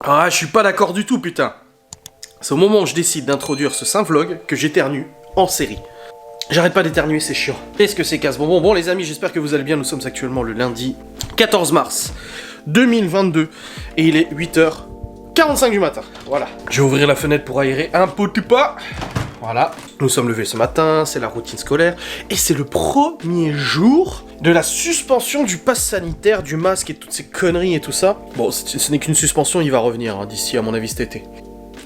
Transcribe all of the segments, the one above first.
Ah, je suis pas d'accord du tout, putain. C'est au moment où je décide d'introduire ce saint vlog que j'éternue en série. J'arrête pas d'éternuer, c'est chiant. Qu'est-ce que c'est casse bonbon? Bon les amis, j'espère que vous allez bien. Nous sommes actuellement le lundi 14 mars 2022 et il est 8h45 du matin. Voilà. Je vais ouvrir la fenêtre pour aérer un petit peu. Voilà. Nous sommes levés ce matin, c'est la routine scolaire et c'est le premier jour de la suspension du pass sanitaire, du masque et toutes ces conneries et tout ça. Bon, ce n'est qu'une suspension, il va revenir d'ici à mon avis cet été.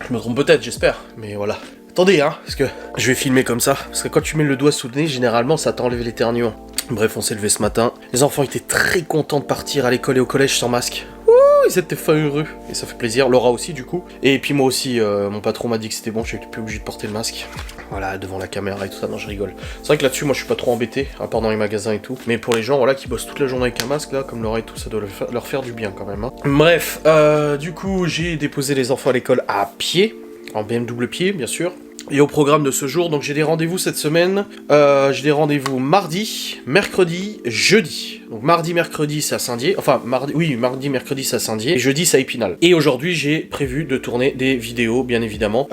Je me trompe peut-être, j'espère, mais voilà. Attendez, parce que je vais filmer comme ça, parce que quand tu mets le doigt sous le nez, généralement, ça t'enlève l'éternuement. Bref, on s'est levé ce matin. Les enfants étaient très contents de partir à l'école et au collège sans masque. Ouh, ils étaient fin heureux. Et ça fait plaisir. Laura aussi, du coup. Et puis moi aussi, mon patron m'a dit que c'était bon, je n'étais plus obligé de porter le masque. Voilà, devant la caméra et tout ça, non, je rigole. C'est vrai que là-dessus, moi, je suis pas trop embêté, à part dans les magasins et tout. Mais pour les gens, voilà, qui bossent toute la journée avec un masque, là, comme Laura et tout, ça doit leur faire du bien, quand même. Bref, du coup, j'ai déposé les enfants à l'école à pied. En BMW pied, bien sûr. Et au programme de ce jour, donc j'ai des rendez-vous cette semaine. J'ai des rendez-vous mardi, mercredi, jeudi. Donc mardi, mercredi, c'est à Saint-Dié. Enfin, mardi, mercredi, c'est à Saint-Dié. Et jeudi, c'est à Épinal. Et aujourd'hui, j'ai prévu de tourner des vidéos, bien évidemment,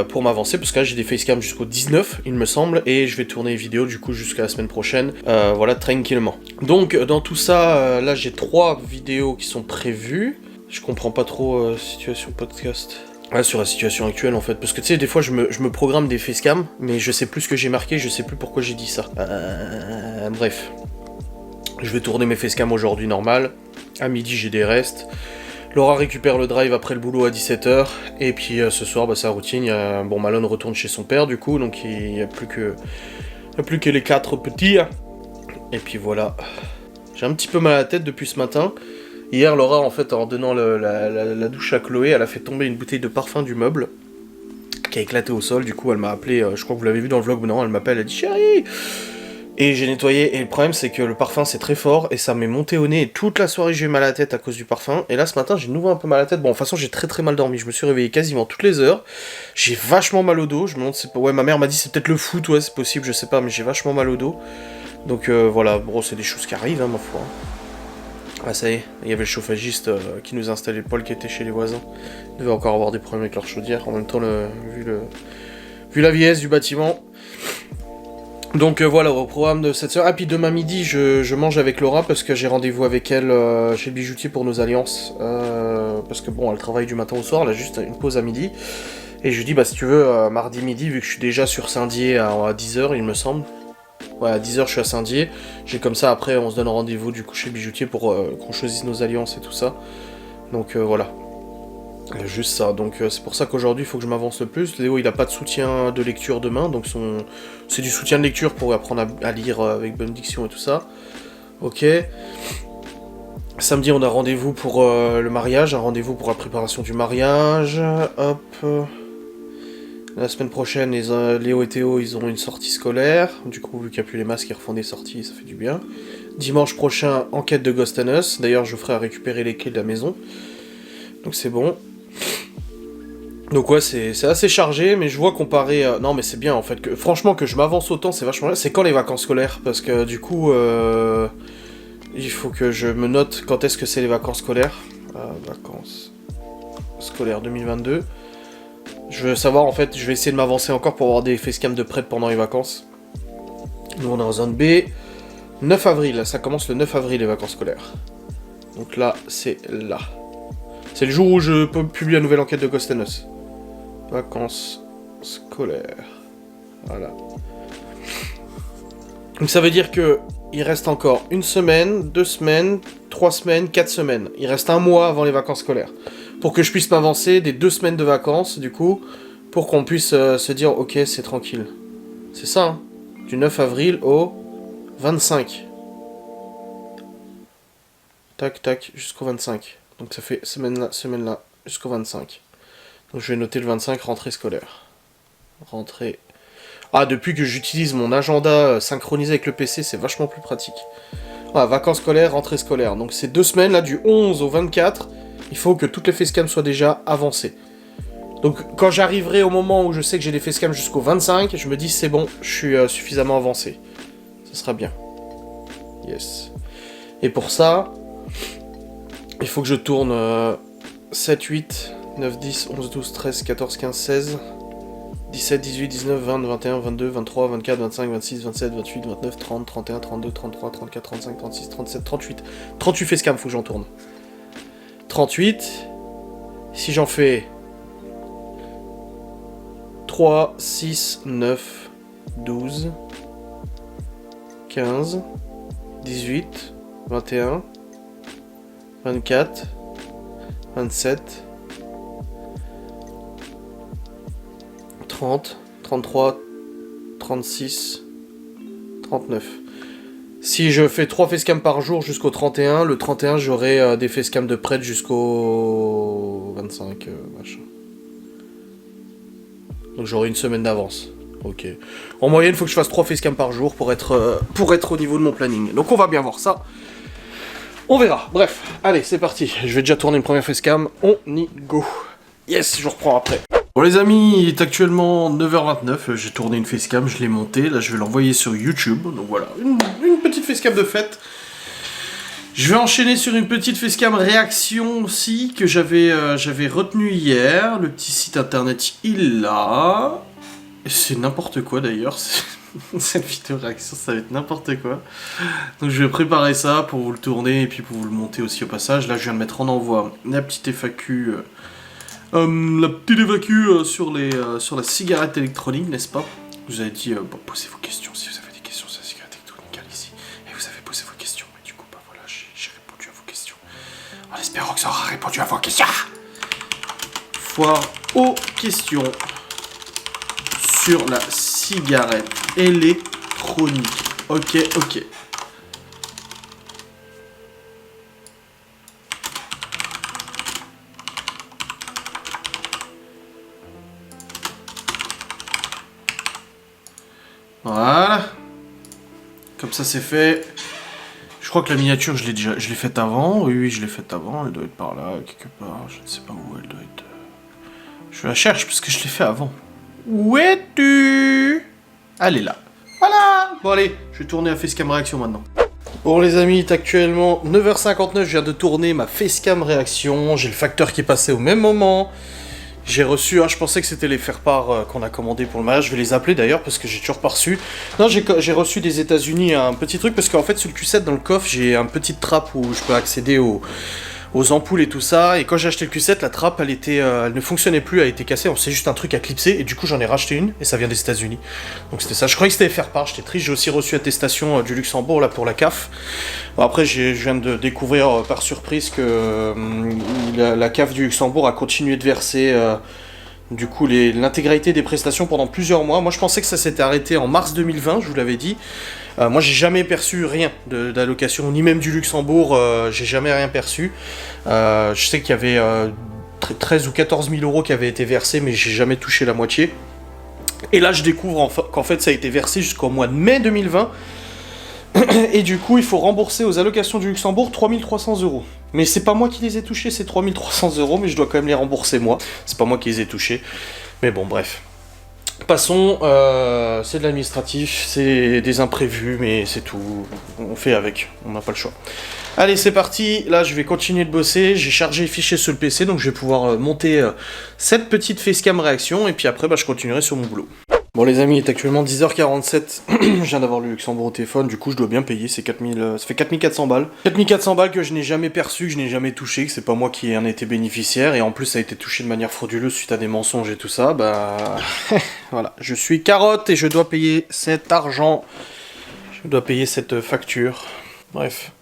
pour m'avancer. Parce que là, j'ai des facecam jusqu'au 19, il me semble. Et je vais tourner les vidéos, du coup, jusqu'à la semaine prochaine. Voilà, tranquillement. Donc, dans tout ça, là, j'ai 3 vidéos qui sont prévues. Je comprends pas trop situation podcast. Ouais, sur la situation actuelle en fait, parce que tu sais, des fois je me programme des facecam, mais je sais plus ce que j'ai marqué, je sais plus pourquoi j'ai dit ça. Bref. Je vais tourner mes facecam aujourd'hui normal, à midi j'ai des restes. Laura récupère le drive après le boulot à 17h, et puis ce soir, bah, c'est la routine, bon, Malone retourne chez son père du coup, donc il n'y a plus que les 4 petits. Et puis voilà. J'ai un petit peu mal à la tête depuis ce matin. Hier, Laura, en fait, en donnant la douche à Chloé, elle a fait tomber une bouteille de parfum du meuble qui a éclaté au sol. Du coup, elle m'a appelé, je crois que vous l'avez vu dans le vlog, non, elle m'appelle, elle dit chérie. Et j'ai nettoyé, et le problème c'est que le parfum c'est très fort, et ça m'est monté au nez, et toute la soirée j'ai eu mal à la tête à cause du parfum, et là ce matin j'ai de nouveau un peu mal à la tête. Bon, de toute façon j'ai très mal dormi, je me suis réveillé quasiment toutes les heures, j'ai vachement mal au dos, je me demande, c'est pas... ouais, ma mère m'a dit c'est peut-être le foot, ouais c'est possible, je sais pas, mais j'ai vachement mal au dos. Donc voilà, bon c'est des choses qui arrivent, ma foi. Ah ça y est, il y avait le chauffagiste qui nous a installé le poêle qui était chez les voisins. Ils devaient encore avoir des problèmes avec leur chaudière, en même temps vu la vieillesse du bâtiment. Donc voilà, au programme de cette soirée. Ah puis demain midi je mange avec Laura parce que j'ai rendez-vous avec elle chez le bijoutier pour nos alliances. Parce que bon, elle travaille du matin au soir, elle a juste une pause à midi. Et je lui dis bah si tu veux, mardi midi, vu que je suis déjà sur Saint-Dié à 10h il me semble. Ouais, à 10h je suis à Saint-Dié, j'ai comme ça après on se donne rendez-vous du coup chez le bijoutier pour qu'on choisisse nos alliances et tout ça. Donc voilà. Juste ça, donc c'est pour ça qu'aujourd'hui il faut que je m'avance le plus. Léo il a pas de soutien de lecture demain, donc c'est du soutien de lecture pour apprendre à lire avec bonne diction et tout ça. Ok. Samedi on a rendez-vous pour le mariage, un rendez-vous pour la préparation du mariage. Hop. La semaine prochaine, Léo et Théo, ils auront une sortie scolaire. Du coup, vu qu'il n'y a plus les masques, ils refont des sorties, ça fait du bien. Dimanche prochain, enquête de Ghost and Us. D'ailleurs, je ferai récupérer les clés de la maison. Donc c'est bon. Donc ouais, c'est assez chargé, mais je vois comparé... Non, mais c'est bien, en fait. Franchement, que je m'avance autant, c'est vachement bien. C'est quand les vacances scolaires? Parce que, du coup, il faut que je me note quand est-ce que c'est les vacances scolaires. Vacances scolaires 2022. Je veux savoir, en fait, je vais essayer de m'avancer encore pour avoir des facecam de prêt pendant les vacances. Nous, on est en zone B. 9 avril, ça commence le 9 avril, les vacances scolaires. Donc là, c'est là. C'est le jour où je peux publier la nouvelle enquête de Ghost and Us. Vacances scolaires. Voilà. Donc ça veut dire que il reste encore 1 semaine, 2 semaines, 3 semaines, 4 semaines. Il reste 1 mois avant les vacances scolaires. Pour que je puisse m'avancer des 2 semaines de vacances, du coup, pour qu'on puisse se dire, ok, c'est tranquille. C'est ça, hein. Du 9 avril au 25. Tac, tac, jusqu'au 25. Donc ça fait semaine-là, jusqu'au 25. Donc je vais noter le 25, rentrée scolaire. Rentrée... Ah, depuis que j'utilise mon agenda synchronisé avec le PC, c'est vachement plus pratique. Voilà, vacances scolaires, rentrée scolaire. Donc ces 2 semaines, là, du 11 au 24... Il faut que toutes les facecam soient déjà avancées. Donc quand j'arriverai au moment où je sais que j'ai les facecam jusqu'au 25, je me dis c'est bon, je suis suffisamment avancé. Ça sera bien. Yes. Et pour ça, il faut que je tourne 7, 8, 9, 10, 11, 12, 13, 14, 15, 16, 17, 18, 19, 20, 21, 22, 23, 24, 25, 26, 27, 28, 29, 30, 31, 32, 33, 34, 35, 36, 37, 38. 38 facecam, faut que j'en tourne. 38. Si j'en fais 3, 6, 9, 12, 15, 18, 21, 24, 27, 30, 33, 36, 39. Si je fais 3 facecam par jour jusqu'au 31, le 31 j'aurai des facecam de prête jusqu'au 25, machin. Donc j'aurai une semaine d'avance. Ok. En moyenne, il faut que je fasse 3 facecam par jour pour être au niveau de mon planning. Donc on va bien voir ça. On verra. Bref, allez, c'est parti. Je vais déjà tourner une première facecam. On y go. Yes, je reprends après. Bon les amis, il est actuellement 9h29, j'ai tourné une facecam, je l'ai montée, là je vais l'envoyer sur YouTube, donc voilà, une petite facecam de fête. Je vais enchaîner sur une petite facecam réaction aussi, que j'avais retenu hier, le petit site internet il est là, c'est n'importe quoi d'ailleurs, cette vidéo réaction ça va être n'importe quoi. Donc je vais préparer ça pour vous le tourner et puis pour vous le monter aussi au passage, là je viens de mettre en envoi la petite FAQ... la petite FAQ sur la cigarette électronique, n'est-ce pas? Vous avez dit, bon, posez vos questions si vous avez des questions sur la cigarette électronique, ici. Et vous avez posé vos questions, et du coup, bah voilà, j'ai répondu à vos questions. En espérant que ça aura répondu à vos questions. Foire aux questions sur la cigarette électronique. Ok, ok. Voilà. Comme ça c'est fait. Je crois que la miniature je l'ai faite avant. Oui, je l'ai faite avant. Elle doit être par là, quelque part. Je ne sais pas où elle doit être. Je la cherche parce que je l'ai fait avant. Où es-tu? Elle est là. Voilà. Bon allez, je vais tourner la facecam réaction maintenant. Bon les amis, il est actuellement 9h59. Je viens de tourner ma facecam réaction. J'ai le facteur qui est passé au même moment. J'ai reçu, je pensais que c'était les faire-part qu'on a commandé pour le mariage, je vais les appeler d'ailleurs parce que j'ai toujours pas reçu. Non, j'ai reçu des États-Unis un petit truc parce qu'en fait sur le Q7 dans le coffre j'ai une petite trappe où je peux accéder aux ampoules et tout ça. Et quand j'ai acheté le Q7, la trappe elle ne fonctionnait plus, elle était cassée, c'est juste un truc à clipser et du coup j'en ai racheté une et ça vient des États-Unis. Donc c'était ça, je croyais que c'était les faire-part, j'étais triste, j'ai aussi reçu attestation du Luxembourg là pour la CAF. Bon, après je viens de découvrir par surprise que la CAF du Luxembourg a continué de verser du coup l'intégralité des prestations pendant plusieurs mois. Moi je pensais que ça s'était arrêté en mars 2020, je vous l'avais dit. Moi j'ai jamais perçu rien d'allocation, ni même du Luxembourg, j'ai jamais rien perçu. Je sais qu'il y avait 13 ou 14 000 euros qui avaient été versés, mais j'ai jamais touché la moitié. Et là je découvre qu'en fait ça a été versé jusqu'au mois de mai 2020. Et du coup il faut rembourser aux allocations du Luxembourg 3 300 euros. Mais c'est pas moi qui les ai touchés, c'est 3 300 euros, mais je dois quand même les rembourser moi. C'est pas moi qui les ai touchés. Mais bon bref. Passons, c'est de l'administratif, c'est des imprévus, mais c'est tout, on fait avec, on n'a pas le choix. Allez, c'est parti, là je vais continuer de bosser, j'ai chargé les fichiers sur le PC, donc je vais pouvoir monter cette petite facecam réaction, et puis après je continuerai sur mon boulot. Bon les amis, il est actuellement 10h47, je viens d'avoir le Luxembourg au téléphone, du coup je dois bien payer, ça fait 4400 balles. 4400 balles que je n'ai jamais perçu, que je n'ai jamais touché, que c'est pas moi qui en ai été bénéficiaire, et en plus ça a été touché de manière frauduleuse suite à des mensonges et tout ça, voilà, je suis carotte et je dois payer cet argent, je dois payer cette facture, bref.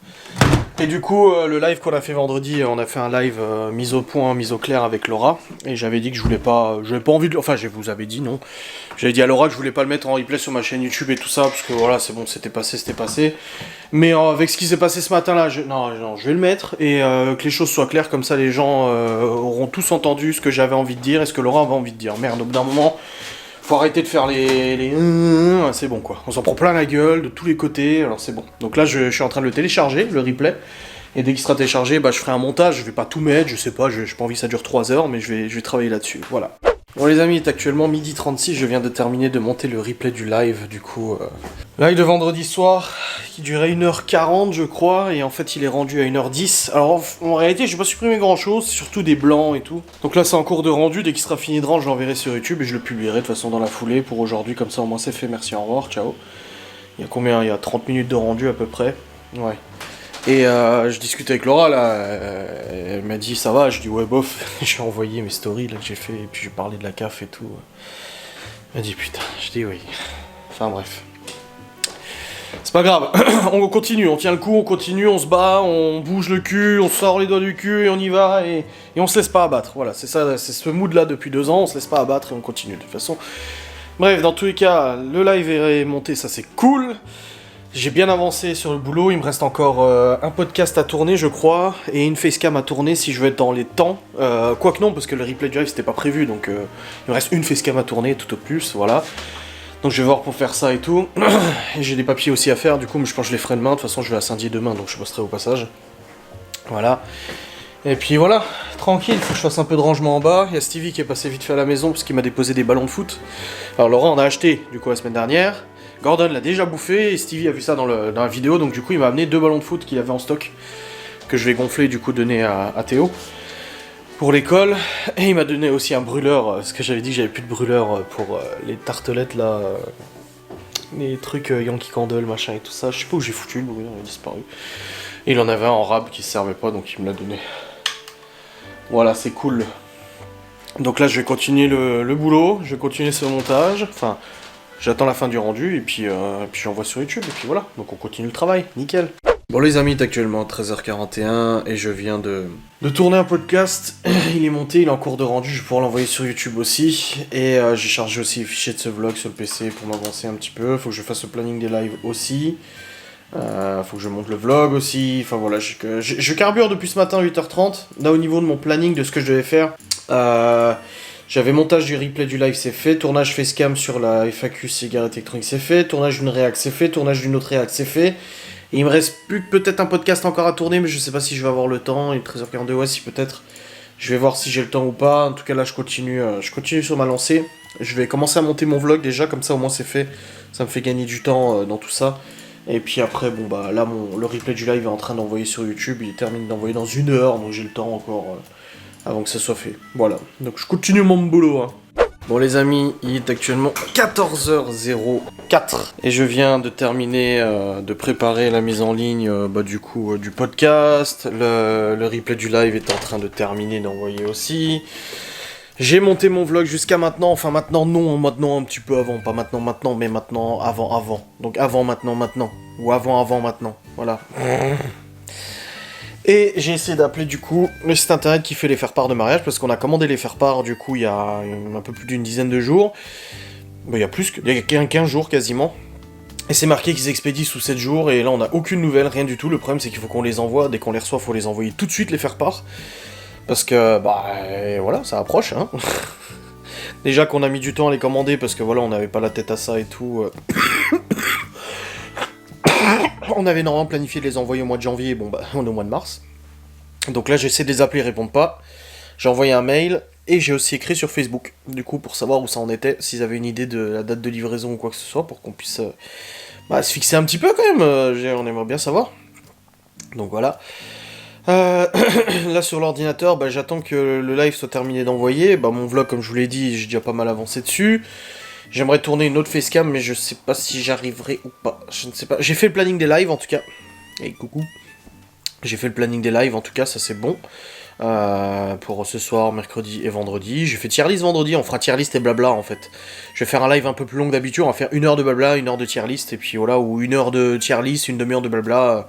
Et du coup, le live qu'on a fait vendredi, on a fait un live mise au point, mise au clair avec Laura. Et j'avais dit que j'avais pas envie de... Enfin, je vous avais dit non. J'avais dit à Laura que je voulais pas le mettre en replay sur ma chaîne YouTube et tout ça, parce que voilà, c'est bon, c'était passé. Mais avec ce qui s'est passé ce matin-là, je vais le mettre, et que les choses soient claires, comme ça les gens auront tous entendu ce que j'avais envie de dire et ce que Laura avait envie de dire. Merde, au bout d'un moment... Faut arrêter de faire les... C'est bon quoi. On s'en prend plein la gueule de tous les côtés, alors c'est bon. Donc là je suis en train de le télécharger, le replay. Et dès qu'il sera téléchargé, je ferai un montage, je vais pas tout mettre, je sais pas, j'ai pas envie que ça dure 3 heures, mais je vais travailler là-dessus, voilà. Bon les amis, il est actuellement 12h36, je viens de terminer de monter le replay du live, du coup... Live de vendredi soir, qui durait 1h40 je crois, et en fait il est rendu à 1h10. Alors en réalité j'ai pas supprimé grand chose, surtout des blancs et tout. Donc là c'est en cours de rendu, dès qu'il sera fini de rendre je l'enverrai sur YouTube et je le publierai de toute façon dans la foulée pour aujourd'hui, comme ça au moins c'est fait, merci, au revoir, ciao. Il y a combien? Il y a 30 minutes de rendu à peu près. Ouais. Et je discutais avec Laura là, elle m'a dit ça va, je dis ouais bof, j'ai envoyé mes stories là que j'ai fait, et puis j'ai parlé de la CAF et tout. Elle m'a dit putain, je dis oui. Enfin bref. C'est pas grave, on continue, on tient le coup, on continue, on se bat, on bouge le cul, on sort les doigts du cul et on y va et on se laisse pas abattre. Voilà, c'est ça, c'est ce mood là depuis 2 ans, on se laisse pas abattre et on continue de toute façon. Bref, dans tous les cas, le live est monté, ça c'est cool. J'ai bien avancé sur le boulot, il me reste encore un podcast à tourner je crois, et une facecam à tourner si je veux être dans les temps. Quoique non, parce que le replay du live c'était pas prévu, donc il me reste une facecam à tourner tout au plus, voilà. Donc je vais voir pour faire ça et tout. Et j'ai des papiers aussi à faire, du coup je pense que je les ferai demain, de toute façon je vais à Saint-Dié demain, donc je bosserai au passage. Voilà. Et puis voilà, tranquille, faut que je fasse un peu de rangement en bas. Il y a Stevie qui est passé vite fait à la maison parce qu'il m'a déposé des ballons de foot. Alors Laurent en a acheté du coup la semaine dernière. Gordon l'a déjà bouffé et Stevie a vu ça dans la vidéo, donc du coup il m'a amené 2 ballons de foot qu'il avait en stock, que je vais gonfler du coup donner à Théo pour l'école. Et il m'a donné aussi un brûleur, parce que j'avais dit que j'avais plus de brûleur pour les tartelettes là, les trucs Yankee Candle machin et tout ça. Je sais pas où j'ai foutu le brûleur, il a disparu. Et il en avait un en rab qui servait pas, donc il me l'a donné. Voilà, c'est cool. Donc là je vais continuer le boulot, je vais continuer ce montage, enfin... J'attends la fin du rendu et puis j'envoie sur YouTube et puis voilà, donc on continue le travail, nickel. Bon les amis, il est actuellement 13h41 et je viens de tourner un podcast, il est monté, il est en cours de rendu, je vais pouvoir l'envoyer sur YouTube aussi. Et j'ai chargé aussi les fichiers de ce vlog sur le PC pour m'avancer un petit peu, faut que je fasse le planning des lives aussi. Faut que je monte le vlog aussi, enfin voilà, je carbure depuis ce matin 8h30, là au niveau de mon planning de ce que je devais faire. J'avais montage du replay du live, c'est fait. Tournage facecam sur la FAQ cigarette électronique, c'est fait. Tournage d'une réac, c'est fait. Tournage d'une autre réac, c'est fait. Et il me reste plus que peut-être un podcast encore à tourner, mais je sais pas si je vais avoir le temps. Il est 13h42, ouais, si peut-être. Je vais voir si j'ai le temps ou pas. En tout cas, là, je continue sur ma lancée. Je vais commencer à monter mon vlog déjà, comme ça au moins c'est fait. Ça me fait gagner du temps dans tout ça. Et puis après, bon bah là, le replay du live est en train d'envoyer sur YouTube. Il termine d'envoyer dans 1 heure, donc j'ai le temps encore... avant que ça soit fait. Voilà. Donc je continue mon boulot. Hein. Bon les amis, il est actuellement 14h04 et je viens de terminer de préparer la mise en ligne du podcast. Le replay du live est en train de terminer d'envoyer aussi. J'ai monté mon vlog jusqu'à maintenant, enfin maintenant non, maintenant un petit peu avant, pas maintenant, mais maintenant avant. Donc avant maintenant, ou avant maintenant, voilà. Et j'ai essayé d'appeler du coup le site internet qui fait les faire-part de mariage, parce qu'on a commandé les faire-part du coup il y a un peu plus d'une dizaine de jours. Il y a 15 jours quasiment. Et c'est marqué qu'ils expédient sous 7 jours, et là on n'a aucune nouvelle, rien du tout. Le problème c'est qu'il faut qu'on les envoie, dès qu'on les reçoit, faut les envoyer tout de suite les faire-part. Parce que, voilà, ça approche, hein. Déjà qu'on a mis du temps à les commander, parce que voilà, on n'avait pas la tête à ça et tout. On avait normalement planifié de les envoyer au mois de janvier, bon bah on est au mois de mars. Donc là j'essaie de les appeler, ils répondent pas. J'ai envoyé un mail et j'ai aussi écrit sur Facebook, du coup pour savoir où ça en était, s'ils avaient une idée de la date de livraison ou quoi que ce soit, pour qu'on puisse se fixer un petit peu quand même, on aimerait bien savoir. Donc voilà. Là sur l'ordinateur, j'attends que le live soit terminé d'envoyer. Mon vlog comme je vous l'ai dit, j'ai déjà pas mal avancé dessus. J'aimerais tourner une autre facecam, mais je sais pas si j'arriverai ou pas. Je ne sais pas. J'ai fait le planning des lives en tout cas. Hey, coucou. J'ai fait le planning des lives en tout cas, ça c'est bon. Pour ce soir, mercredi et vendredi. J'ai fait tier list vendredi, on fera tier list et blabla en fait. Je vais faire un live un peu plus long que d'habitude, on va faire 1 heure de blabla, 1 heure de tier list, et puis voilà, ou 1 heure de tier list, une demi-heure de blabla.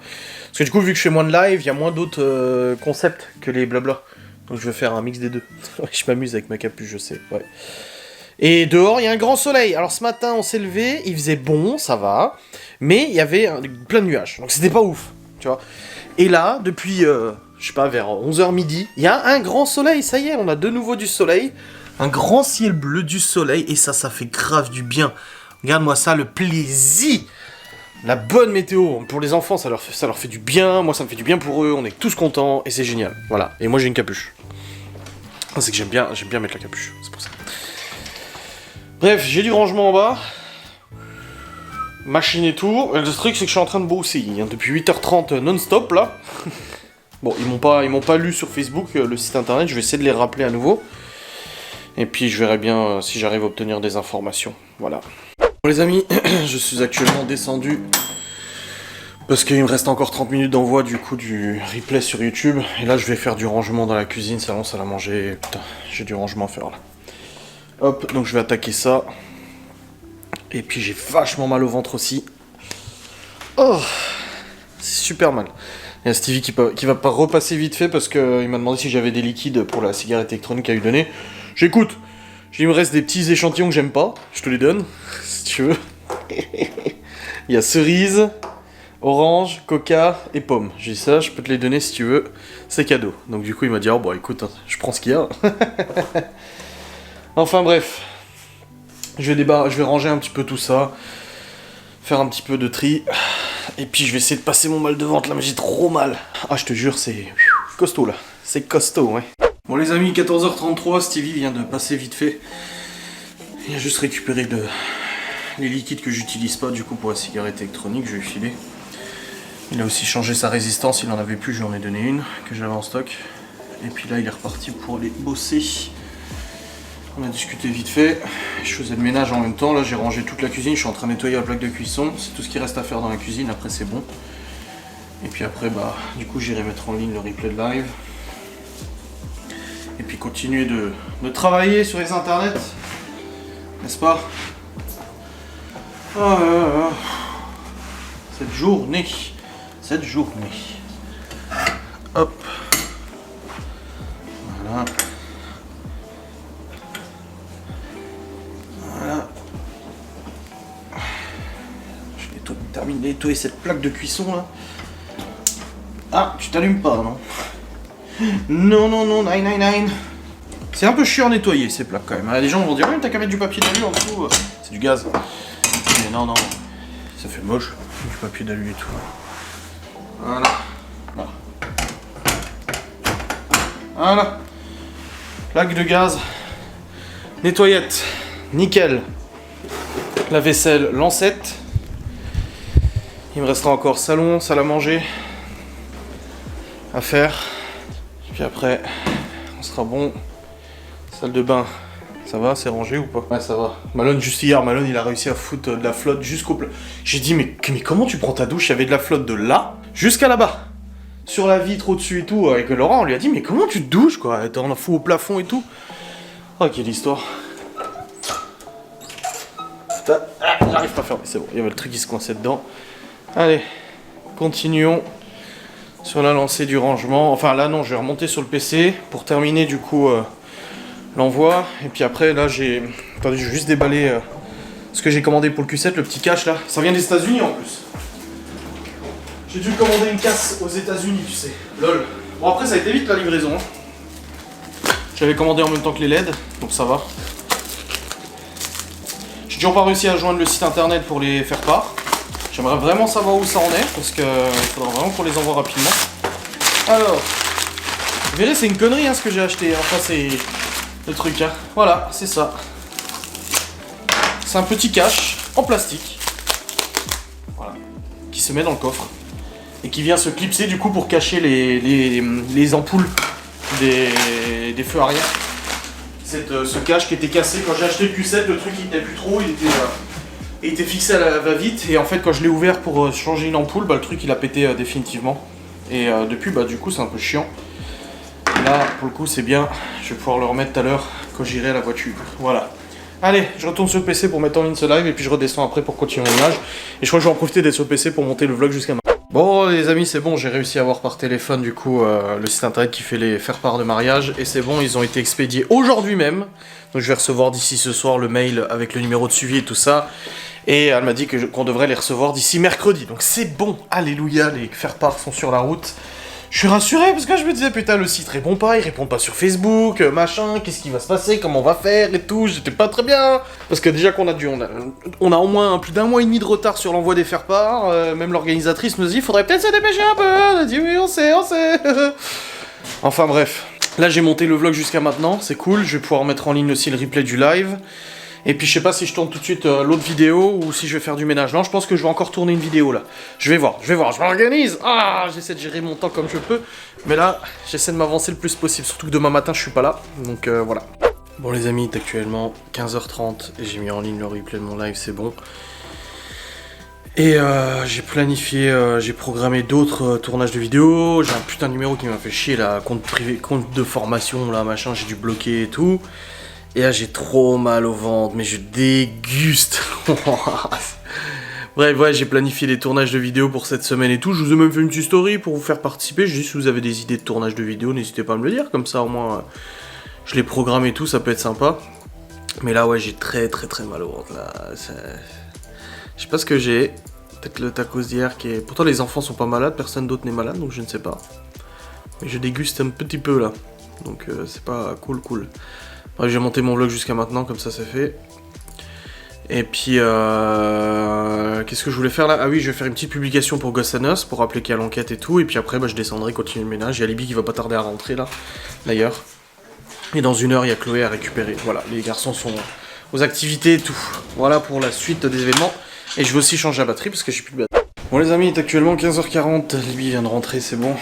Parce que du coup, vu que je fais moins de live, il y a moins d'autres concepts que les blabla. Donc je vais faire un mix des deux. Je m'amuse avec ma capuche, je sais, ouais. Et dehors, il y a un grand soleil. Alors ce matin, on s'est levé, il faisait bon, ça va, mais il y avait plein de nuages, donc c'était pas ouf, tu vois. Et là, depuis, je sais pas, vers 11h midi, il y a un grand soleil, ça y est, on a de nouveau du soleil, un grand ciel bleu du soleil, et ça fait grave du bien. Regarde-moi ça, le plaisir. La bonne météo, pour les enfants, ça leur fait du bien, moi ça me fait du bien pour eux, on est tous contents, et c'est génial, voilà. Et moi j'ai une capuche. C'est que j'aime bien mettre la capuche, c'est pour ça. Bref, j'ai du rangement en bas. Machine et tout. Le truc, c'est que je suis en train de bosser hein, depuis 8h30 non-stop là. Bon, ils m'ont pas lu sur Facebook le site internet, je vais essayer de les rappeler à nouveau. Et puis je verrai bien si j'arrive à obtenir des informations. Voilà. Bon les amis, je suis actuellement descendu parce qu'il me reste encore 30 minutes d'envoi du coup du replay sur YouTube. Et là je vais faire du rangement dans la cuisine, salon, salle à manger. Putain, j'ai du rangement à faire là. Hop, donc je vais attaquer ça. Et puis j'ai vachement mal au ventre aussi. Oh, c'est super mal. Il y a Stevie qui va pas repasser vite fait parce qu'il m'a demandé si j'avais des liquides pour la cigarette électronique à lui donner. J'écoute. Il me reste des petits échantillons que j'aime pas. Je te les donne, si tu veux. Il y a cerise, orange, coca et pomme. J'ai dit ça, je peux te les donner si tu veux. C'est cadeau. Donc du coup il m'a dit, oh bon écoute, hein, je prends ce qu'il y a. Enfin bref. Je vais ranger un petit peu tout ça. Faire un petit peu de tri. Et puis je vais essayer de passer mon mal de ventre là, mais j'ai trop mal. Ah je te jure, c'est costaud là. C'est costaud, ouais. Bon les amis, 14h33, Stevie vient de passer vite fait. Il a juste récupéré les liquides que j'utilise pas du coup pour la cigarette électronique, je vais filer. Il a aussi changé sa résistance, il en avait plus, je lui en ai donné une que j'avais en stock. Et puis là il est reparti pour aller bosser. On a discuté vite fait, je faisais le ménage en même temps, là j'ai rangé toute la cuisine, je suis en train de nettoyer la plaque de cuisson, c'est tout ce qui reste à faire dans la cuisine, après c'est bon. Et puis après bah du coup j'irai mettre en ligne le replay de live. Et puis continuer de travailler sur les internets, n'est-ce pas? Cette journée, hop, voilà. Je termine de nettoyer cette plaque de cuisson là. Ah, tu t'allumes pas, non? Non, 999. C'est un peu chiant à nettoyer ces plaques quand même. Les gens vont dire, oui, t'as qu'à mettre du papier d'alu en dessous. C'est du gaz. Mais non, ça fait moche. Du papier d'alu et tout. Voilà. Voilà. Plaque de gaz. Nettoyette. Nickel. La vaisselle, lancette. Il me restera encore salon, salle à manger à faire. Puis après, on sera bon. Salle de bain, ça va, c'est rangé ou pas? Ouais, ça va. Malone, juste hier, il a réussi à foutre de la flotte jusqu'au plat. J'ai dit, mais comment tu prends ta douche? Il y avait de la flotte de là jusqu'à là-bas. Sur la vitre au-dessus et tout. Avec Laurent, on lui a dit, mais comment tu te douches, quoi? T'en as fous au plafond et tout. Oh, quelle histoire. Putain, j'arrive pas à fermer, c'est bon. Il y avait le truc qui se coinçait dedans. Allez, continuons. Sur la lancée du rangement, enfin là non, je vais remonter sur le PC pour terminer du coup l'envoi. Et puis après là attendez, je vais juste déballer ce que j'ai commandé pour le Q7, le petit cache là. Ça vient des États-Unis en plus. J'ai dû commander une casse aux États-Unis, tu sais. Lol. Bon après ça a été vite la livraison. Hein. J'avais commandé en même temps que les LED, donc ça va. J'ai toujours pas réussi à joindre le site internet pour les faire part. J'aimerais vraiment savoir où ça en est, parce qu'il faudra vraiment qu'on les envoie rapidement. Alors, vous verrez, c'est une connerie hein, ce que j'ai acheté. Enfin, c'est le truc. Hein. Voilà, c'est ça. C'est un petit cache en plastique. Voilà. Qui se met dans le coffre. Et qui vient se clipser du coup pour cacher les ampoules des feux arrière. Ce cache qui était cassé quand j'ai acheté le Q7, le truc il tenait plus trop, il était fixé à la va-vite et en fait quand je l'ai ouvert pour changer une ampoule, bah, le truc il a pété définitivement. Et depuis bah du coup c'est un peu chiant. Et là pour le coup c'est bien, je vais pouvoir le remettre tout à l'heure quand j'irai à la voiture. Voilà. Allez, je retourne sur le PC pour mettre en ligne ce live et puis je redescends après pour continuer le ménage. Et je crois que je vais en profiter d'être sur le PC pour monter le vlog jusqu'à maintenant. Bon les amis, c'est bon, j'ai réussi à avoir par téléphone du coup le site internet qui fait les faire-part de mariage. Et c'est bon, ils ont été expédiés aujourd'hui même. Donc je vais recevoir d'ici ce soir le mail avec le numéro de suivi et tout ça. Et elle m'a dit qu'on devrait les recevoir d'ici mercredi. Donc c'est bon, alléluia, les faire-part sont sur la route. Je suis rassuré parce que je me disais putain le site répond pas, il répond pas sur Facebook, machin, qu'est-ce qui va se passer, comment on va faire et tout, j'étais pas très bien. Parce que déjà qu'on a on a au moins plus d'un mois et demi de retard sur l'envoi des faire-part, même l'organisatrice nous dit faudrait peut-être se dépêcher un peu, elle a dit oui on sait. Enfin bref, là j'ai monté le vlog jusqu'à maintenant, c'est cool, je vais pouvoir mettre en ligne aussi le replay du live. Et puis je sais pas si je tourne tout de suite l'autre vidéo ou si je vais faire du ménage. Non, je pense que je vais encore tourner une vidéo là. Je vais voir, je m'organise. Ah, j'essaie de gérer mon temps comme je peux. Mais là, j'essaie de m'avancer le plus possible. Surtout que demain matin, je suis pas là. Donc voilà. Bon les amis, il est actuellement 15h30 et j'ai mis en ligne le replay de mon live, c'est bon. Et j'ai planifié, j'ai programmé d'autres tournages de vidéos. J'ai un putain de numéro qui m'a fait chier là, compte privé, compte de formation là, machin, j'ai dû bloquer et tout. Et là j'ai trop mal au ventre, mais je déguste. Bref, ouais, j'ai planifié des tournages de vidéos pour cette semaine et tout. Je vous ai même fait une petite story pour vous faire participer. Je dis si vous avez des idées de tournage de vidéos, n'hésitez pas à me le dire, comme ça au moins je les programme et tout, ça peut être sympa. Mais là ouais, j'ai très mal au ventre là. Je sais pas ce que j'ai. Peut-être le tacos d'hier qui est... Pourtant les enfants sont pas malades, personne d'autre n'est malade, donc je ne sais pas. Mais je déguste un petit peu là. Donc c'est pas cool. Bref, j'ai monté mon vlog jusqu'à maintenant, comme ça c'est fait. Et puis qu'est-ce que je voulais faire là? Ah oui, je vais faire une petite publication pour Ghost and Us, pour rappeler qu'il y a l'enquête et tout. Et puis après je descendrai, continuer le ménage. Il y a Libby qui va pas tarder à rentrer là, d'ailleurs. Et dans 1 heure, il y a Chloé à récupérer. Voilà, les garçons sont aux activités et tout. Voilà pour la suite des événements. Et je vais aussi changer la batterie parce que j'ai plus de batterie. Bon les amis, il est actuellement 15h40. Libby vient de rentrer, c'est bon.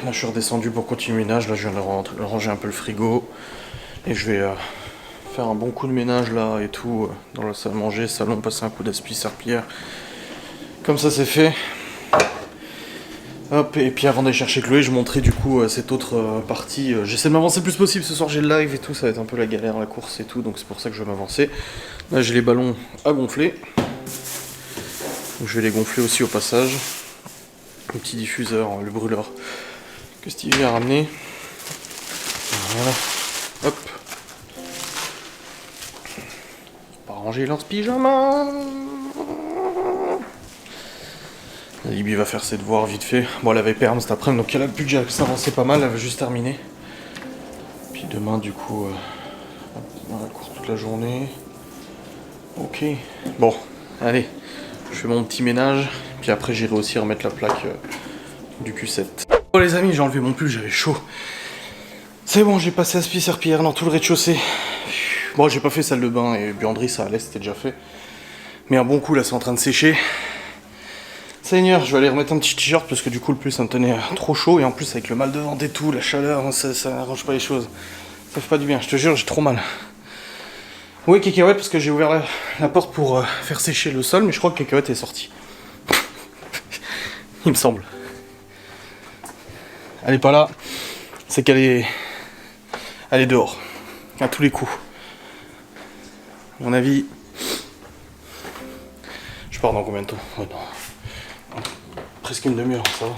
Là je suis redescendu pour continuer le ménage. Là je viens de ranger un peu le frigo. Et je vais faire un bon coup de ménage là et tout. Dans la salle à manger, salon, passer un coup d'aspi serpillière. Comme ça c'est fait. Hop, et puis avant d'aller chercher Chloé, je montrais du coup cette autre partie. J'essaie de m'avancer le plus possible, ce soir j'ai le live et tout, ça va être un peu la galère, la course et tout, donc c'est pour ça que je vais m'avancer. Là j'ai les ballons à gonfler. Donc, je vais les gonfler aussi au passage. Le petit diffuseur, le brûleur que Stevie a ramené. Voilà, hop. On va ranger leur pyjama. Libby va faire ses devoirs vite fait. Bon, elle avait perm cet après-midi, donc elle a plus que s'avancer pas mal, elle va juste terminer. Puis demain, du coup, on va cours toute la journée. Ok. Bon, allez, je fais mon petit ménage, puis après j'irai aussi remettre la plaque du Q7. Bon les amis, j'ai enlevé mon pull, j'avais chaud. C'est bon, j'ai passé aspi serpillière dans tout le rez-de-chaussée. Bon, j'ai pas fait salle de bain et buanderie, ça allait, c'était déjà fait. Mais un bon coup, là, c'est en train de sécher. Seigneur, je vais aller remettre un petit t-shirt parce que du coup le pull ça me tenait trop chaud et en plus avec le mal de ventre et tout, la chaleur, ça n'arrange pas les choses. Ça fait pas du bien, je te jure, j'ai trop mal. Oui, Cacahuète, parce que j'ai ouvert la porte pour faire sécher le sol, mais je crois que Cacahuète est sortie. Il me semble. Elle est pas là, c'est qu'elle est... Elle est dehors, à tous les coups. À mon avis... Je pars dans combien de temps? Ouais, non. Presque une demi-heure, ça va.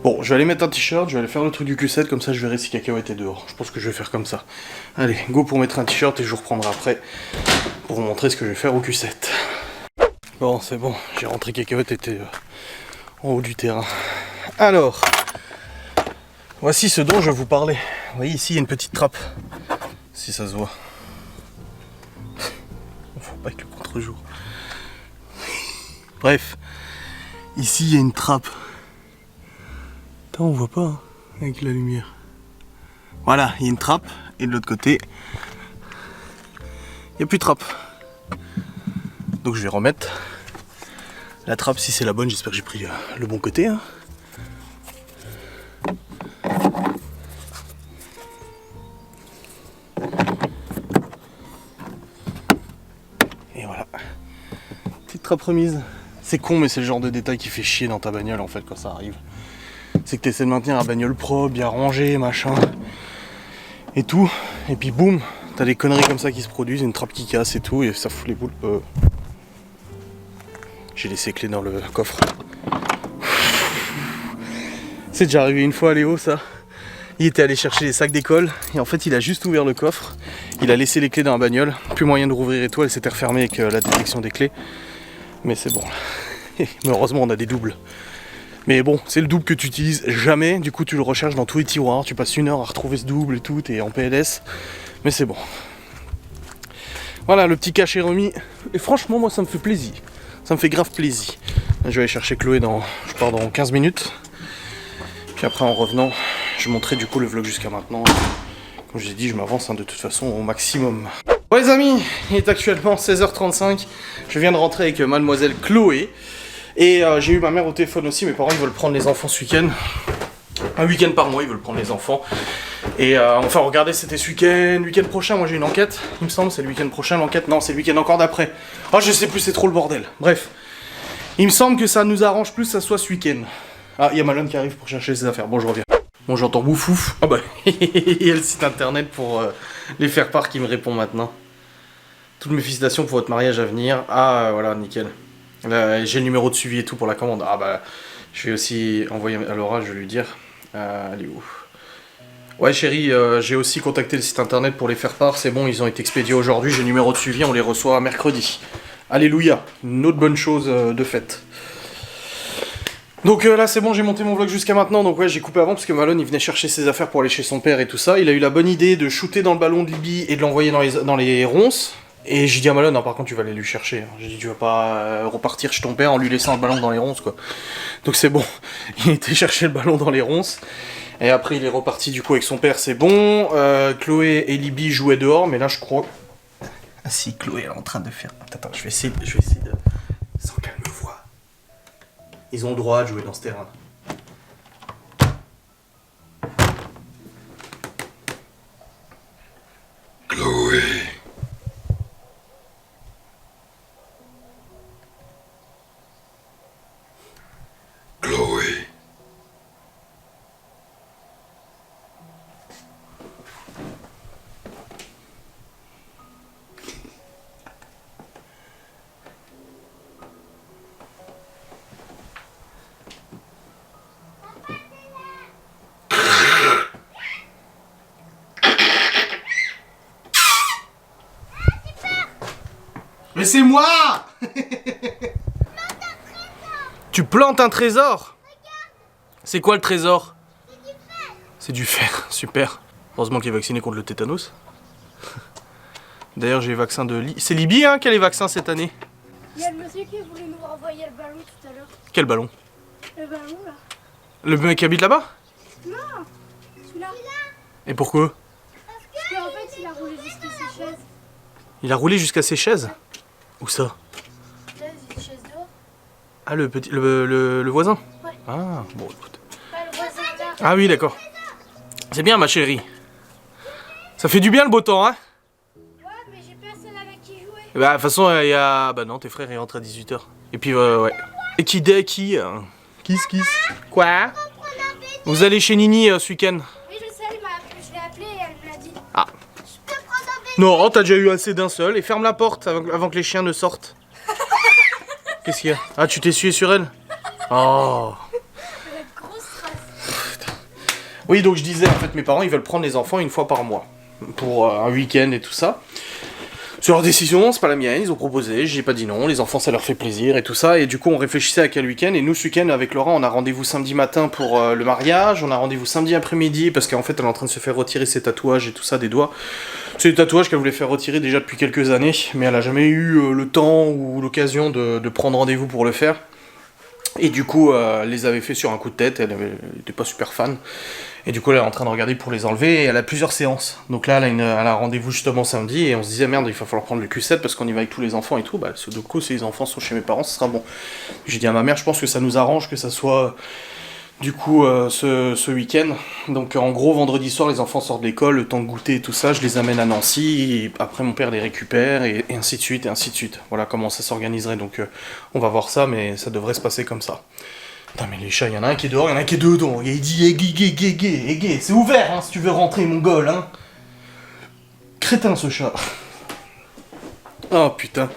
Bon, je vais aller mettre un t-shirt, je vais aller faire le truc du Q7, comme ça je verrai si Cacahuète est dehors. Je pense que je vais faire comme ça. Allez, go pour mettre un t-shirt et je vous reprendrai après pour vous montrer ce que je vais faire au Q7. Bon, c'est bon, j'ai rentré Cacahuète, était en haut du terrain. Alors, voici ce dont je vais vous parler. Vous voyez ici, il y a une petite trappe, si ça se voit. Faut pas avec le contre-jour. Bref. Ici, il y a une trappe. Attends, on voit pas hein, avec la lumière. Voilà, il y a une trappe. Et de l'autre côté, il n'y a plus de trappe. Donc je vais remettre la trappe si c'est la bonne. J'espère que j'ai pris le bon côté. Hein. Et voilà. Petite trappe remise. C'est con, mais c'est le genre de détail qui fait chier dans ta bagnole en fait quand ça arrive. C'est que tu essaies de maintenir la bagnole propre, bien rangée, machin, et tout. Et puis boum, t'as des conneries comme ça qui se produisent, une trappe qui casse et tout, et ça fout les boules. J'ai laissé les clés dans le coffre. C'est déjà arrivé une fois à Léo ça. Il était allé chercher les sacs d'école, et en fait il a juste ouvert le coffre, il a laissé les clés dans la bagnole, plus moyen de rouvrir et tout, elle s'était refermée avec la détection des clés. Mais c'est bon. Mais heureusement on a des doubles. Mais bon, c'est le double que tu utilises jamais, du coup tu le recherches dans tous les tiroirs, tu passes 1 heure à retrouver ce double et tout, t'es en PLS, mais c'est bon. Voilà, le petit cachet remis, et franchement moi ça me fait plaisir, ça me fait grave plaisir. Là, je vais aller chercher Chloé je pars dans 15 minutes, puis après en revenant, je montrerai du coup le vlog jusqu'à maintenant. Comme je l'ai dit, je m'avance de toute façon au maximum. Bon les amis, il est actuellement 16h35. Je viens de rentrer avec mademoiselle Chloé. Et j'ai eu ma mère au téléphone aussi. Mes parents ils veulent prendre les enfants ce week-end. Un week-end par mois, ils veulent prendre les enfants. Et enfin regardez, c'était ce week-end prochain. Moi j'ai une enquête, il me semble, c'est le week-end prochain l'enquête. Non, c'est le week-end encore d'après. Oh je sais plus, c'est trop le bordel. Bref, il me semble que ça nous arrange plus que ça soit ce week-end. Ah, il y a Malone qui arrive pour chercher ses affaires. Bon, je reviens. Bon, j'entends bouffouf. Ah bah, il y a le site internet pour les faire part qui me répond maintenant. Toutes mes félicitations pour votre mariage à venir. Ah, voilà, nickel. J'ai le numéro de suivi et tout pour la commande. Ah bah, je vais aussi envoyer à Laura, je vais lui dire. Elle est où? Ouais chérie, j'ai aussi contacté le site internet pour les faire part. C'est bon, ils ont été expédiés aujourd'hui. J'ai le numéro de suivi, on les reçoit mercredi. Alléluia, une autre bonne chose de faite. Donc là c'est bon, j'ai monté mon vlog jusqu'à maintenant, donc ouais j'ai coupé avant parce que Malone il venait chercher ses affaires pour aller chez son père et tout ça. Il a eu la bonne idée de shooter dans le ballon de Libye et de l'envoyer dans les ronces. Et j'ai dit à Malone, non par contre tu vas aller lui chercher. J'ai dit tu vas pas repartir chez ton père en lui laissant le ballon dans les ronces quoi. Donc c'est bon, il était chercher le ballon dans les ronces. Et après il est reparti du coup avec son père, c'est bon. Chloé et Libye jouaient dehors, mais là je crois... Ah si, Chloé elle est en train de faire... Attends, je vais essayer de... Sans qu'elle me voie. Ils ont le droit de jouer dans ce terrain. Chloé. Chloé. Mais c'est moi. Tu plantes un trésor? C'est quoi le trésor? C'est du fer, super. Heureusement qu'il est vacciné contre le tétanos. D'ailleurs j'ai les vaccins de Libye. C'est Libye hein, qui a les vaccins cette année? Il y a le monsieur qui voulait nous renvoyer le ballon tout à l'heure. Quel ballon? Le ballon là. Le mec qui habite là-bas? Non, celui-là. Et pourquoi? Parce qu'en fait il a roulé jusqu'à ses chaises. Il a roulé jusqu'à ses chaises? Où ça? Là, il y a des chaises dehors. Ah le petit... le voisin? Ouais. Ah, bon écoute. Pas le voisin là. Ah oui d'accord. C'est bien ma chérie. Ça fait du bien le beau temps hein? Ouais, mais j'ai personne avec qui jouer. Bah de toute façon il y a... Bah non tes frères ils rentrent à 18h. Et puis ouais. Et qui dès qui Kiss. Quoi? Vous allez chez Nini ce week-end? Oui, je sais, je l'ai appelée et elle me l'a dit. Ah. Je peux prendre un bébé. Non, t'as déjà eu assez d'un seul. Et ferme la porte avant que les chiens ne sortent. Qu'est-ce qu'il y a? Ah, tu t'es essuyé sur elle? Oh. Grosse race. Oui, donc je disais, en fait, mes parents, ils veulent prendre les enfants une fois par mois. Pour un week-end et tout ça. C'est leur décision, c'est pas la mienne, ils ont proposé, j'ai pas dit non, les enfants ça leur fait plaisir et tout ça, et du coup on réfléchissait à quel week-end, et nous ce week-end avec Laura on a rendez-vous samedi matin pour le mariage, on a rendez-vous samedi après-midi, parce qu'en fait elle est en train de se faire retirer ses tatouages et tout ça des doigts. C'est des tatouages qu'elle voulait faire retirer déjà depuis quelques années, mais elle a jamais eu le temps ou l'occasion de prendre rendez-vous pour le faire. Et du coup, elle les avait fait sur un coup de tête, elle était pas super fan. Et du coup, elle est en train de regarder pour les enlever, et elle a plusieurs séances. Donc là, elle a un rendez-vous justement samedi, et on se disait, merde, il va falloir prendre le Q7, parce qu'on y va avec tous les enfants et tout. Bah, du coup, si les enfants sont chez mes parents, ce sera bon. J'ai dit à ma mère, je pense que ça nous arrange que ça soit, du coup, ce week-end. Donc en gros, vendredi soir, les enfants sortent de l'école, le temps de goûter et tout ça, je les amène à Nancy, et après mon père les récupère, et ainsi de suite, et ainsi de suite. Voilà comment ça s'organiserait, donc on va voir ça, mais ça devrait se passer comme ça. Putain mais les chats, il y en a un qui est dehors, il y en a un qui est dedans. Il dit gay. C'est ouvert hein, si tu veux rentrer mon gole hein. Crétin ce chat. Oh putain.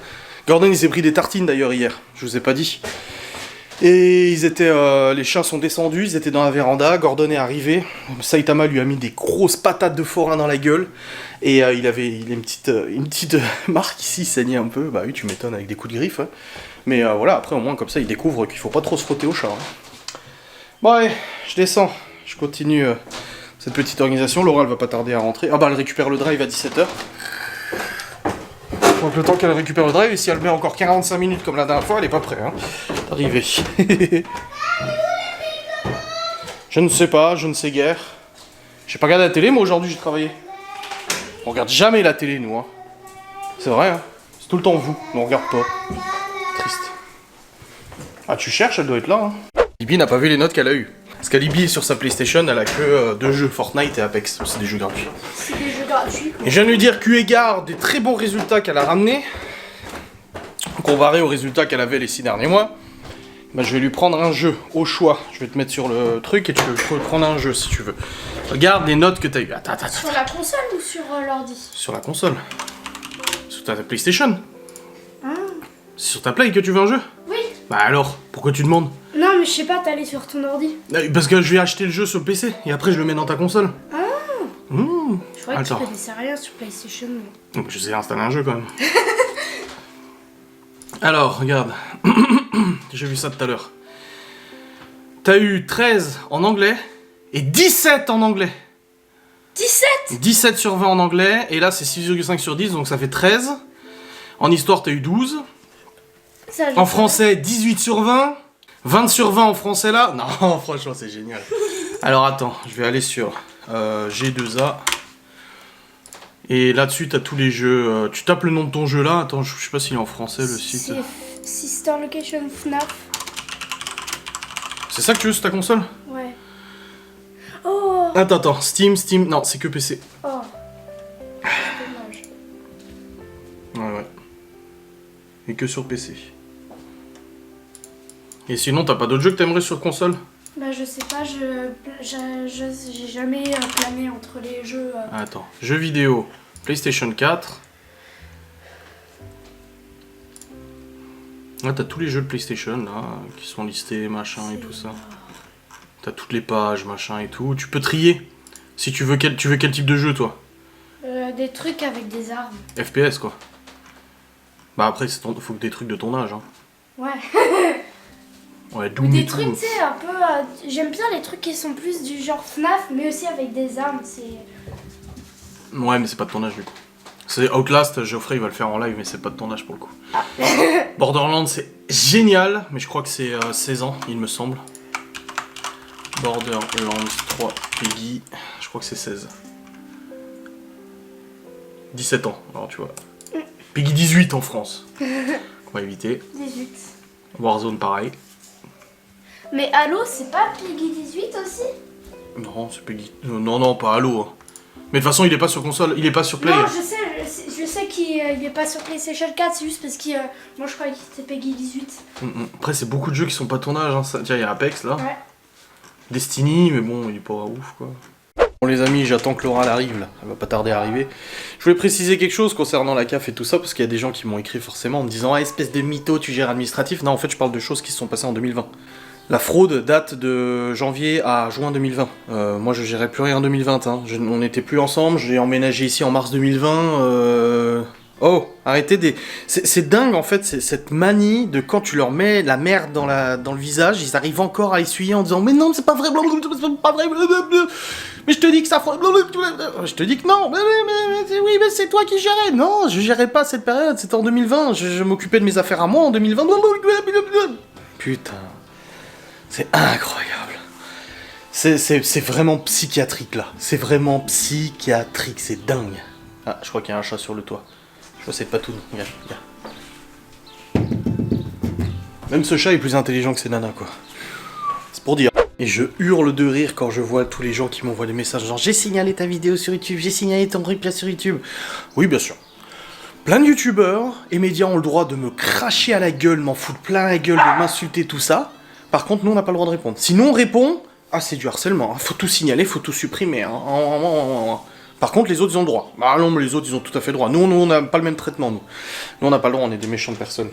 Gordon il s'est pris des tartines d'ailleurs hier, je vous ai pas dit. Et ils étaient, les chats sont descendus, ils étaient dans la véranda, Gordon est arrivé. Saitama lui a mis des grosses patates de forain dans la gueule. Et il a une petite marque ici, il saignait un peu. Bah oui tu m'étonnes avec des coups de griffe. Hein. Mais voilà, après au moins comme ça il découvre qu'il faut pas trop se frotter au chat. Hein. Bon allez, je descends, je continue cette petite organisation. Laura elle va pas tarder à rentrer. Ah bah elle récupère le drive à 17h. Donc le temps qu'elle récupère le drive, et si elle met encore 45 minutes comme la dernière fois, elle est pas prête. Hein. Arrivé. Je ne sais pas, je ne sais guère. J'ai pas regardé la télé, moi aujourd'hui j'ai travaillé. On regarde jamais la télé nous. Hein. C'est vrai, hein. C'est tout le temps vous, on regarde pas. Triste. Ah, tu cherches, elle doit être là, hein. Libby n'a pas vu les notes qu'elle a eues. Parce que Libby, sur sa PlayStation, elle a que 2 jeux, Fortnite et Apex. C'est des jeux gratuits. C'est des jeux gratuits. Et je viens de lui dire qu'eu égard des très bons résultats qu'elle a ramenés, comparé aux résultats qu'elle avait les 6 derniers mois, bah, je vais lui prendre un jeu au choix. Je vais te mettre sur le truc et tu peux prendre un jeu si tu veux. Regarde les notes que t'as eues. Attends. Sur la console ou sur l'ordi? Sur la console. Sur ta PlayStation. C'est sur ta Play que tu veux un jeu? Oui. Bah alors, pourquoi tu demandes? Non, mais je sais pas, t'allais sur ton ordi. Parce que je vais acheter le jeu sur le PC et après je le mets dans ta console. Ah. Je croyais que tu connaissais rien sur PlayStation. Mais... Je sais installer un jeu quand même. Alors, regarde. J'ai vu ça tout à l'heure. T'as eu 13 en anglais et 17 en anglais. 17 17 sur 20 en anglais, et là c'est 6,5 sur 10, donc ça fait 13. En histoire, t'as eu 12. Ça, En français, 18 sur 20. 20 sur 20 en français là. Non, franchement, c'est génial. Alors attends, je vais aller sur G2A. Et là-dessus, t'as tous les jeux. Tu tapes le nom de ton jeu là. Attends, je sais pas s'il est en français le site. C'est Sister Location FNAF. C'est ça que tu veux sur ta console? Ouais. Oh. Attends, Steam. Non, c'est que PC. Oh. C'est dommage. Ouais. Et que sur PC. Et sinon, t'as pas d'autres jeux que t'aimerais sur console? Bah je sais pas, j'ai jamais plané entre les jeux. Attends, jeux vidéo, PlayStation 4. Là, t'as tous les jeux de PlayStation là, qui sont listés, machin et tout ça. T'as toutes les pages, machin et tout. Tu peux trier. Si tu veux quel type de jeu, toi? Des trucs avec des armes. FPS, quoi. Bah après, faut que des trucs de ton âge, hein. Ouais. Ouais, Doom Des et tout. trucs, tu sais, un peu... j'aime bien les trucs qui sont plus du genre FNAF, mais aussi avec des armes, c'est... Ouais, mais c'est pas de ton âge, du coup. C'est Outlast, Geoffrey, il va le faire en live, mais c'est pas de ton âge, pour le coup. Borderlands, c'est génial, mais je crois que c'est 16 ans, il me semble. Borderlands 3, Peggy, je crois que c'est 16. 17 ans, alors tu vois. Peggy 18 en France. On va éviter. 18. Warzone, pareil. Mais Halo, c'est pas Peggy 18 aussi? Non, c'est Peggy... Non, pas Halo. Hein. Mais de toute façon, il est pas sur console, il est pas sur Play. Non, hein. je sais qu'il est pas sur PlayStation 4, c'est juste parce que moi je croyais qu'il était Peggy 18. Après, c'est beaucoup de jeux qui sont pas ton âge. Hein. Tiens, il y a Apex, là. Ouais. Destiny, mais bon, il est pas ouf, quoi. Bon les amis, j'attends que l'oral arrive là, elle va pas tarder à arriver. Je voulais préciser quelque chose concernant la CAF et tout ça, parce qu'il y a des gens qui m'ont écrit forcément en me disant « Ah, espèce de mytho, tu gères administratif ». Non, en fait, je parle de choses qui se sont passées en 2020. La fraude date de janvier à juin 2020. Moi, je gérais plus rien en 2020. Hein. On n'était plus ensemble, j'ai emménagé ici en mars 2020. Oh, arrêtez des... C'est dingue en fait, c'est cette manie de quand tu leur mets la merde dans le visage, ils arrivent encore à essuyer en disant « Mais non, c'est pas vrai, c'est pas vrai, mais je te dis que ça... Je te dis que non, oui, mais c'est toi qui gérais. Non, je gérais pas cette période, c'était en 2020, je m'occupais de mes affaires à moi en 2020. Putain, c'est incroyable. C'est vraiment psychiatrique là, c'est vraiment psychiatrique, c'est dingue. Ah, je crois qu'il y a un chat sur le toit. Je vois cette patoune, regarde. Même ce chat est plus intelligent que ces nanas, quoi. C'est pour dire. Et je hurle de rire quand je vois tous les gens qui m'envoient des messages genre « J'ai signalé ta vidéo sur YouTube, j'ai signalé ton replay sur YouTube. » Oui, bien sûr. Plein de youtubeurs et médias ont le droit de me cracher à la gueule, m'en foutre plein la gueule, de m'insulter, tout ça. Par contre, nous, on n'a pas le droit de répondre. Si nous, on répond, ah, c'est du harcèlement. Hein. Faut tout signaler, faut tout supprimer. Hein. Par contre, les autres, ils ont le droit. Ah non, mais les autres, ils ont tout à fait le droit. Nous, on n'a pas le même traitement, nous. Nous, on n'a pas le droit, on est des méchantes personnes.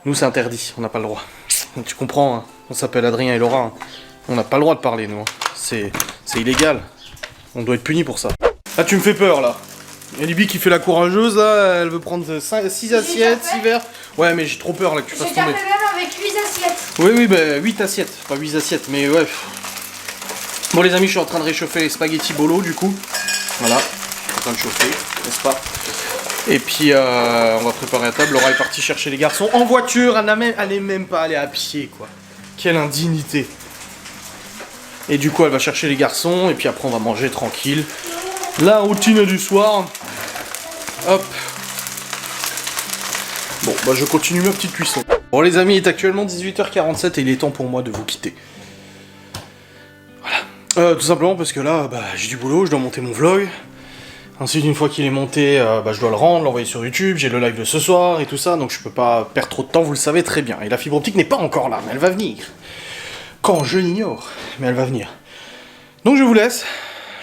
Nous, c'est interdit, on n'a pas le droit. Tu comprends, hein. On s'appelle Adrien et Laura. Hein. On n'a pas le droit de parler, nous. Hein. C'est illégal. On doit être puni pour ça. Ah, tu me fais peur, là. Il y a Libby qui fait la courageuse, là. Elle veut prendre 6 assiettes, 6 verres. Ouais, mais j'ai trop peur, là, que tu fasses tomber. J'ai tapé même avec 8 assiettes. Oui, bah 8 assiettes. Pas 8 assiettes, mais ouais. Bon, les amis, je suis en train de réchauffer les spaghettis bolo, du coup. Voilà. En train de chauffer, n'est-ce pas? Et puis, on va préparer la table. Laura est partie chercher les garçons en voiture. Elle n'est même pas allée à pied, quoi. Quelle indignité. Et du coup, elle va chercher les garçons. Et puis après, on va manger tranquille. La routine du soir. Hop. Bon, bah je continue ma petite cuisson. Bon les amis, il est actuellement 18h47 et il est temps pour moi de vous quitter. Voilà. Tout simplement parce que là, bah, j'ai du boulot, je dois monter mon vlog. Ensuite, une fois qu'il est monté, bah, je dois le rendre, l'envoyer sur YouTube, j'ai le live de ce soir et tout ça, donc je peux pas perdre trop de temps, vous le savez très bien. Et la fibre optique n'est pas encore là, mais elle va venir. Quand, je l'ignore, mais elle va venir. Donc je vous laisse,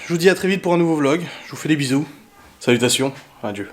je vous dis à très vite pour un nouveau vlog, je vous fais des bisous, salutations, adieu.